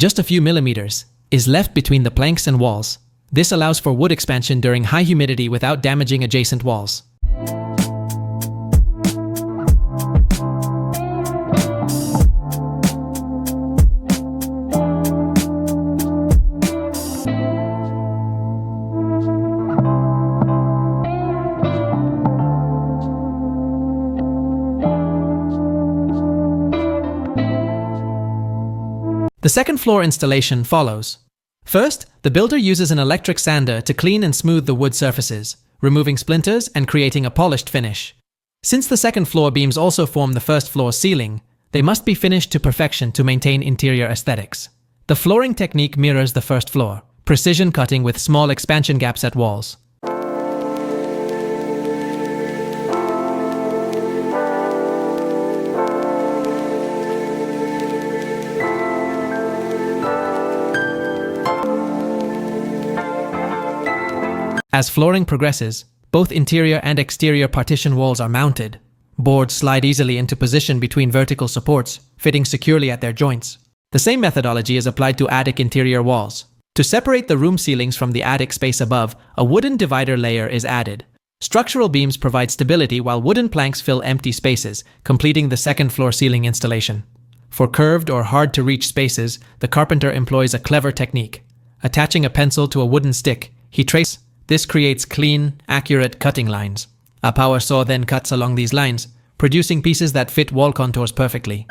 just a few millimeters, is left between the planks and walls. This allows for wood expansion during high humidity without damaging adjacent walls. The second floor installation follows. First, the builder uses an electric sander to clean and smooth the wood surfaces, removing splinters and creating a polished finish. Since the second floor beams also form the first floor's ceiling, they must be finished to perfection to maintain interior aesthetics. The flooring technique mirrors the first floor, precision cutting with small expansion gaps at walls. As flooring progresses, both interior and exterior partition walls are mounted. Boards slide easily into position between vertical supports, fitting securely at their joints. The same methodology is applied to attic interior walls. To separate the room ceilings from the attic space above, a wooden divider layer is added. Structural beams provide stability while wooden planks fill empty spaces, completing the second floor ceiling installation. For curved or hard-to-reach spaces, the carpenter employs a clever technique. Attaching a pencil to a wooden stick, he traces. This creates clean, accurate cutting lines. A power saw then cuts along these lines, producing pieces that fit wall contours perfectly.